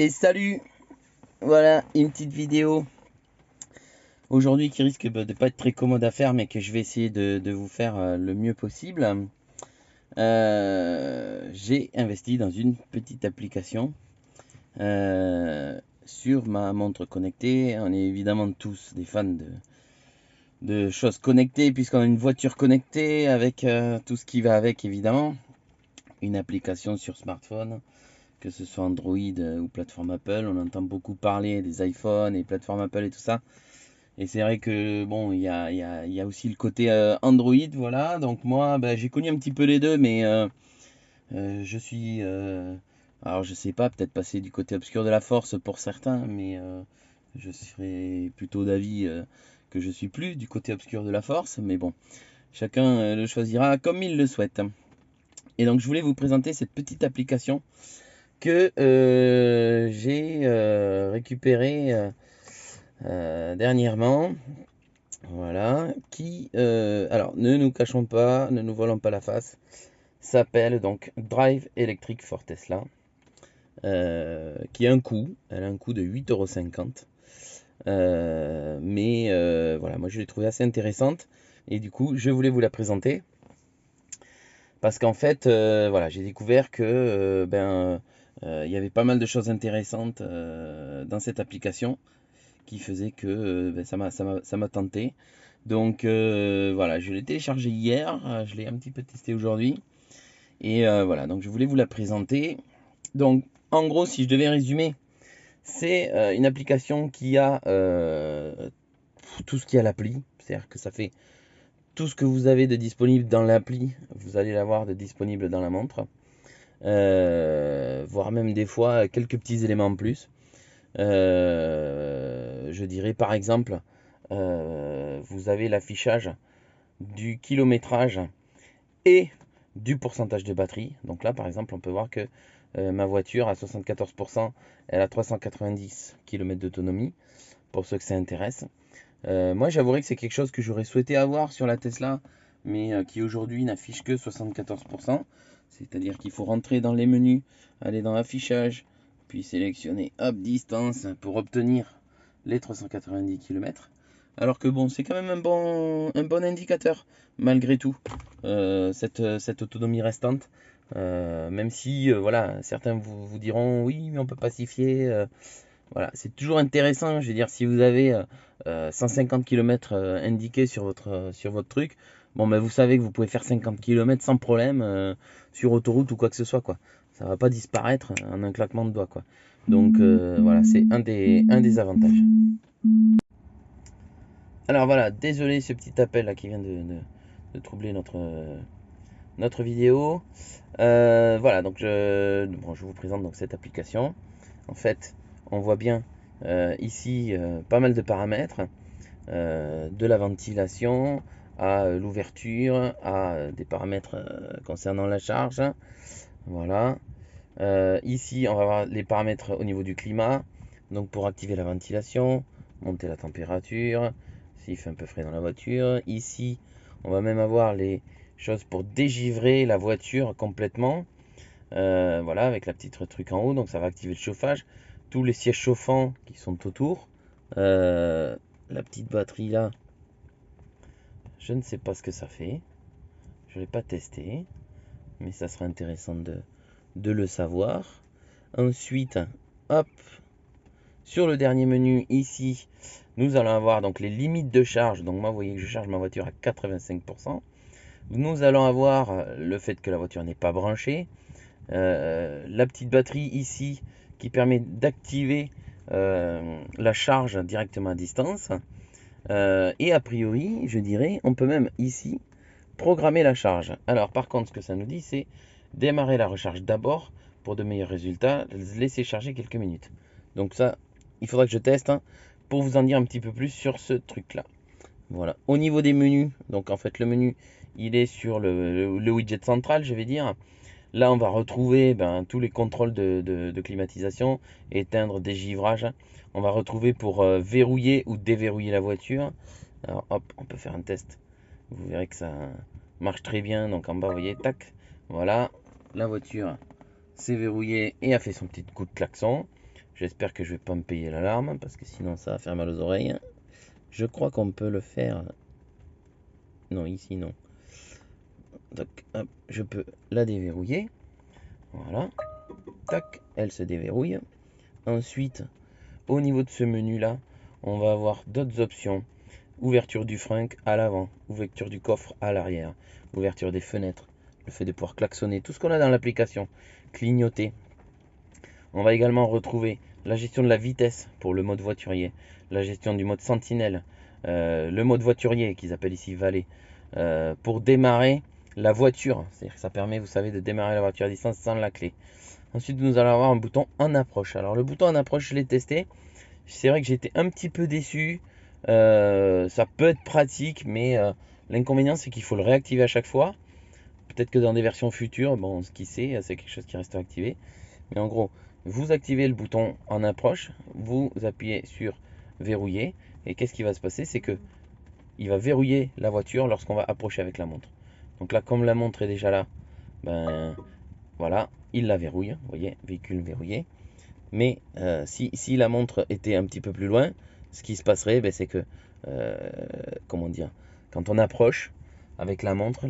Et salut. Voilà une petite vidéo aujourd'hui qui risque de pas être très commode à faire, mais que je vais essayer de vous faire le mieux possible. J'ai investi dans une petite application sur ma montre connectée. On est évidemment tous des fans de choses connectées, puisqu'on a une voiture connectée avec tout ce qui va avec, évidemment. Une application sur smartphone, que ce soit Android ou plateforme Apple. On entend beaucoup parler des iPhones et plateforme Apple et tout ça. Et c'est vrai que bon, il y a aussi le côté Android, voilà. Donc moi, j'ai connu un petit peu les deux, mais je suis, alors je sais pas, peut-être passer du côté obscur de la force pour certains, mais je serais plutôt d'avis que je suis plus du côté obscur de la force. Mais bon, chacun le choisira comme il le souhaite. Et donc je voulais vous présenter cette petite application que j'ai récupérée dernièrement. Voilà, qui, alors ne nous cachons pas, ne nous volons pas la face, s'appelle donc Drive Electric for Tesla, qui a un coût, elle a un coût de 8,50 €. Mais voilà, moi je l'ai trouvée assez intéressante et du coup je voulais vous la présenter parce qu'en fait, voilà, j'ai découvert que il y avait pas mal de choses intéressantes dans cette application qui faisait que ça m'a tenté. Donc voilà, je l'ai téléchargé hier, je l'ai un petit peu testé aujourd'hui. Et voilà, donc je voulais vous la présenter. Donc en gros, si je devais résumer, c'est une application qui a tout ce qu'il y a à l'appli. C'est-à-dire que ça fait tout ce que vous avez de disponible dans l'appli, vous allez l'avoir de disponible dans la montre. Voire même des fois quelques petits éléments en plus. Je dirais par exemple, vous avez l'affichage du kilométrage et du pourcentage de batterie. Donc là par exemple on peut voir que ma voiture à 74%, elle a 390 km d'autonomie, pour ceux que ça intéresse. Moi j'avouerai que c'est quelque chose que j'aurais souhaité avoir sur la Tesla, mais qui aujourd'hui n'affiche que 74%. C'est-à-dire qu'il faut rentrer dans les menus, aller dans l'affichage, puis sélectionner hop, distance pour obtenir les 390 km. Alors que bon, c'est quand même un bon indicateur, malgré tout, cette autonomie restante. Même si, voilà, certains vous diront, oui, mais on peut pas s'y fier. Voilà, c'est toujours intéressant. Je veux dire, si vous avez 150 km indiqués sur votre truc, bon, vous savez que vous pouvez faire 50 km sans problème sur autoroute ou quoi que ce soit, quoi. Ça va pas disparaître en un claquement de doigts, quoi. Donc voilà, c'est un des avantages. Alors voilà, désolé ce petit appel là qui vient de troubler notre vidéo. Voilà, donc je vous présente donc cette application. En fait, on voit bien ici pas mal de paramètres, de la ventilation à l'ouverture, à des paramètres concernant la charge. Voilà. Ici, on va voir les paramètres au niveau du climat. Donc pour activer la ventilation, monter la température, s'il fait un peu frais dans la voiture. Ici, on va même avoir les choses pour dégivrer la voiture complètement. Voilà, avec la petite truc en haut, donc ça va activer le chauffage. Tous les sièges chauffants qui sont autour. La petite batterie là, je ne sais pas ce que ça fait. Je ne l'ai pas testé, mais ça sera intéressant de le savoir. Ensuite, hop, sur le dernier menu ici, nous allons avoir donc les limites de charge. Donc moi, vous voyez que je charge ma voiture à 85%. Nous allons avoir le fait que la voiture n'est pas branchée. La petite batterie ici qui permet d'activer la charge directement à distance. Et a priori, je dirais, on peut même ici programmer la charge. Alors par contre, ce que ça nous dit, c'est démarrer la recharge d'abord pour de meilleurs résultats, laisser charger quelques minutes. Donc ça, il faudra que je teste pour vous en dire un petit peu plus sur ce truc-là. Voilà. Au niveau des menus, donc en fait le menu, il est sur le widget central, je vais dire. Là, on va retrouver tous les contrôles de climatisation, éteindre, dégivrage. On va retrouver pour verrouiller ou déverrouiller la voiture. Alors hop, on peut faire un test. Vous verrez que ça marche très bien. Donc en bas, vous voyez, tac. Voilà, la voiture s'est verrouillée et a fait son petit coup de klaxon. J'espère que je vais pas me payer l'alarme parce que sinon ça va faire mal aux oreilles. Je crois qu'on peut le faire. Non, ici non. Donc, hop, je peux la déverrouiller. Voilà. Tac, elle se déverrouille. Ensuite, au niveau de ce menu là, on va avoir d'autres options. Ouverture du frein à l'avant, ouverture du coffre à l'arrière, ouverture des fenêtres, le fait de pouvoir klaxonner, tout ce qu'on a dans l'application, clignoter. On va également retrouver la gestion de la vitesse pour le mode voiturier, la gestion du mode sentinelle, le mode voiturier qu'ils appellent ici valet, pour démarrer la voiture. C'est-à-dire que ça permet, vous savez, de démarrer la voiture à distance sans la clé. Ensuite, nous allons avoir un bouton en approche. Alors le bouton en approche, je l'ai testé. C'est vrai que j'étais un petit peu déçu. Ça peut être pratique, mais l'inconvénient, c'est qu'il faut le réactiver à chaque fois. Peut-être que dans des versions futures, bon, ce qui sait, c'est quelque chose qui reste activé. Mais en gros, vous activez le bouton en approche, vous appuyez sur verrouiller, et qu'est-ce qui va se passer? C'est que il va verrouiller la voiture lorsqu'on va approcher avec la montre. Donc là, comme la montre est déjà là, ben voilà, il la verrouille. Vous voyez, véhicule verrouillé. Mais si la montre était un petit peu plus loin, ce qui se passerait, ben, c'est que, comment dire, quand on approche avec la montre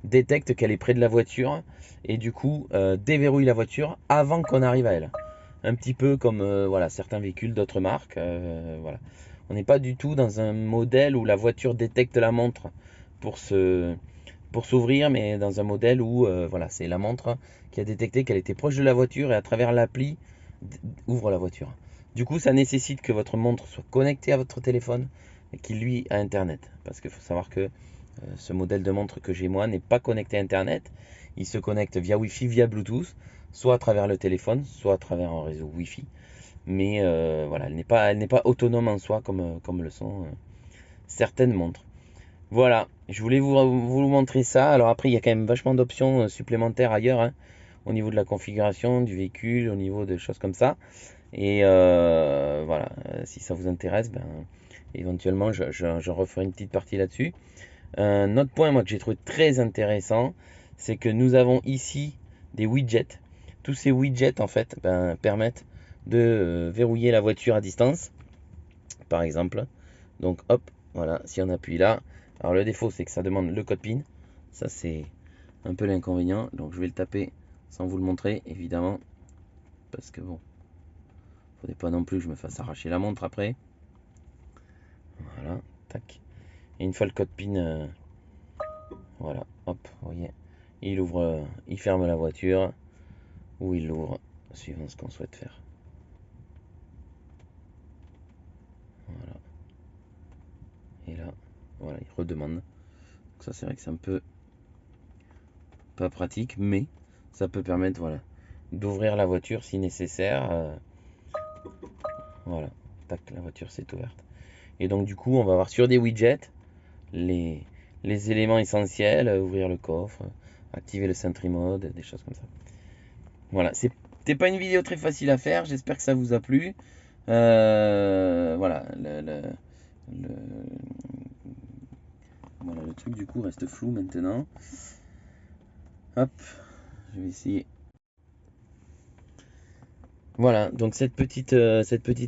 détecte qu'elle est près de la voiture et du coup déverrouille la voiture avant qu'on arrive à elle. Un petit peu comme voilà, certains véhicules d'autres marques. Voilà. On n'est pas du tout dans un modèle où la voiture détecte la montre pour s'ouvrir, mais dans un modèle où voilà, c'est la montre qui a détecté qu'elle était proche de la voiture et à travers l'appli ouvre la voiture. Du coup, ça nécessite que votre montre soit connectée à votre téléphone et qu'il lui a internet. Parce qu'il faut savoir que ce modèle de montre que j'ai moi n'est pas connecté à internet. Il se connecte via Wi-Fi, via Bluetooth, soit à travers le téléphone, soit à travers un réseau Wi-Fi. Mais voilà, elle n'est pas autonome en soi comme le sont certaines montres. Voilà, je voulais vous montrer ça. Alors après, il y a quand même vachement d'options supplémentaires ailleurs, hein, au niveau de la configuration du véhicule, au niveau de choses comme ça. Et voilà, si ça vous intéresse, ben, éventuellement, je referai une petite partie là-dessus. Un autre point, moi, que j'ai trouvé très intéressant, c'est que nous avons ici des widgets. Tous ces widgets, en fait, ben, permettent de verrouiller la voiture à distance, par exemple. Donc, hop, voilà, si on appuie là. Alors, le défaut, c'est que ça demande le code PIN. Ça, c'est un peu l'inconvénient. Donc, je vais le taper sans vous le montrer, évidemment. Parce que bon, faudrait pas non plus que je me fasse arracher la montre après. Voilà, tac. Et une fois le code PIN, voilà, hop, vous voyez, il ouvre, il ferme la voiture ou il l'ouvre, suivant ce qu'on souhaite faire. Voilà. Et là, voilà, il redemande. Donc ça, c'est vrai que c'est un peu pas pratique, mais ça peut permettre, voilà, d'ouvrir la voiture si nécessaire. Voilà, tac, la voiture s'est ouverte. Et donc du coup, on va avoir sur des widgets les éléments essentiels, ouvrir le coffre, activer le Sentry Mode, des choses comme ça. Voilà, c'était pas une vidéo très facile à faire, j'espère que ça vous a plu. Voilà, voilà, le truc du coup reste flou maintenant. Hop, je vais essayer. Voilà, donc cette petite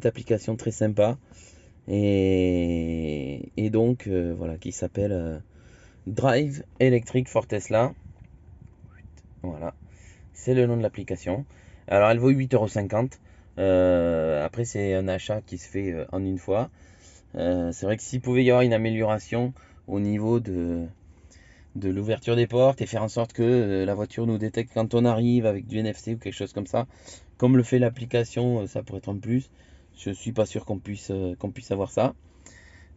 application très sympa et donc voilà, qui s'appelle Drive Electric for Tesla. Voilà, c'est le nom de l'application. Alors elle vaut 8,50 €. Après c'est un achat qui se fait en une fois. C'est vrai que s'il pouvait y avoir une amélioration au niveau de l'ouverture des portes et faire en sorte que la voiture nous détecte quand on arrive avec du NFC ou quelque chose comme ça, comme le fait l'application, ça pourrait être un plus. Je suis pas sûr qu'on puisse avoir ça.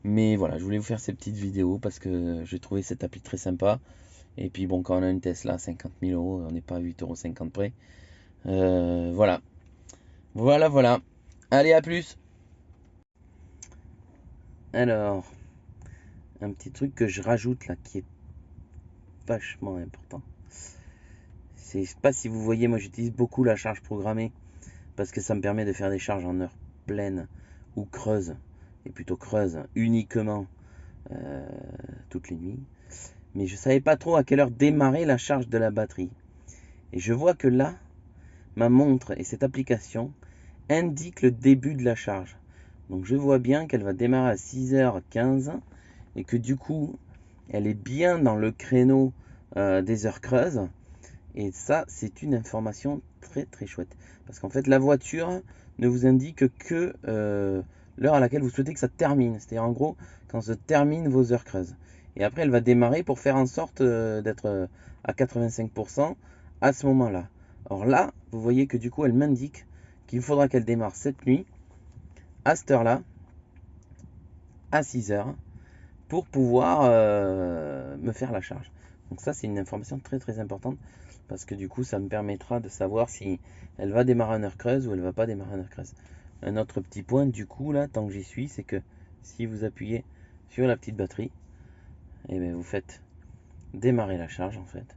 Mais voilà, je voulais vous faire ces petites vidéos parce que j'ai trouvé cette appli très sympa. Et puis bon, quand on a une Tesla à 50 000 €, on n'est pas à 8,50 € près. Voilà. Voilà. Allez, à plus. Alors, un petit truc que je rajoute là qui est vachement important. Je sais pas si vous voyez, moi j'utilise beaucoup la charge programmée parce que ça me permet de faire des charges en heure pleine ou creuse, et plutôt creuse uniquement toutes les nuits. Mais je savais pas trop à quelle heure démarrer la charge de la batterie. Et je vois que là, ma montre et cette application, indique le début de la charge. Donc je vois bien qu'elle va démarrer à 6h15 et que du coup, elle est bien dans le créneau des heures creuses. Et ça, c'est une information très très chouette. Parce qu'en fait, la voiture ne vous indique que l'heure à laquelle vous souhaitez que ça termine. C'est-à-dire en gros, quand se terminent vos heures creuses. Et après, elle va démarrer pour faire en sorte d'être à 85% à ce moment-là. Or là, vous voyez que du coup, elle m'indique qu'il faudra qu'elle démarre cette nuit, à cette heure-là, à 6h, pour pouvoir me faire la charge. Donc ça, c'est une information très très importante parce que du coup, ça me permettra de savoir si elle va démarrer en heure creuse ou elle va pas démarrer en heure creuse. Un autre petit point, du coup, là, tant que j'y suis, c'est que si vous appuyez sur la petite batterie, et bien vous faites démarrer la charge en fait.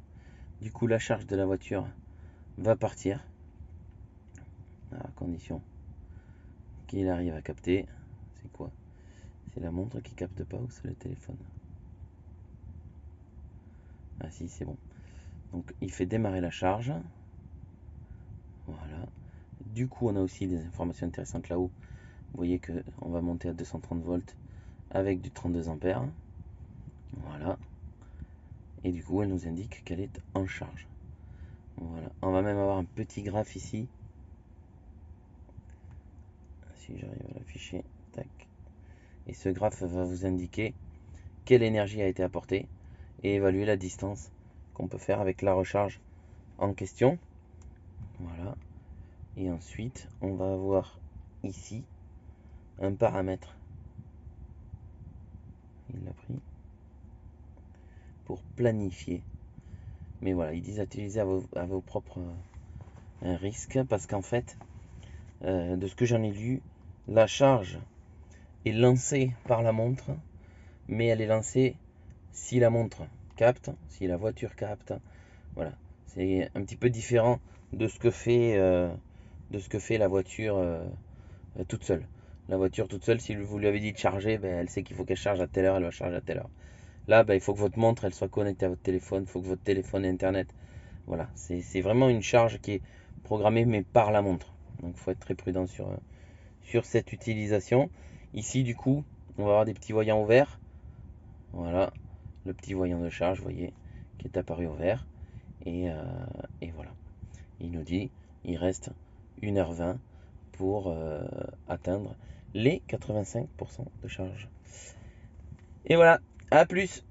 Du coup, la charge de la voiture va partir à condition qu'il arrive à capter. C'est quoi? C'est la montre qui capte pas ou c'est le téléphone? Ah si, c'est bon. Donc il fait démarrer la charge. Voilà. Du coup, on a aussi des informations intéressantes là-haut. Vous voyez que on va monter à 230 volts avec du 32 ampères. Voilà. Et du coup, elle nous indique qu'elle est en charge. Voilà. On va même avoir un petit graphe ici. Si j'arrive à l'afficher. Tac. Et ce graphe va vous indiquer quelle énergie a été apportée et évaluer la distance qu'on peut faire avec la recharge en question. Voilà. Et ensuite, on va avoir ici un paramètre. Il l'a pris. Pour planifier. Mais voilà, ils disent utiliser à vos propres risques parce qu'en fait, de ce que j'en ai lu, la charge est lancée par la montre, mais elle est lancée si la montre capte, si la voiture capte. Voilà, c'est un petit peu différent de ce que fait la voiture toute seule. La voiture toute seule, si vous lui avez dit de charger, ben, elle sait qu'il faut qu'elle charge à telle heure, elle va charger à telle heure. Là, ben, il faut que votre montre elle soit connectée à votre téléphone, il faut que votre téléphone ait internet. Voilà, c'est vraiment une charge qui est programmée mais par la montre. Donc il faut être très prudent sur cette utilisation. Ici du coup, on va avoir des petits voyants au vert. Voilà, le petit voyant de charge, vous voyez, qui est apparu au vert. Et voilà, il nous dit, il reste 1h20 pour atteindre les 85% de charge. Et voilà, à plus!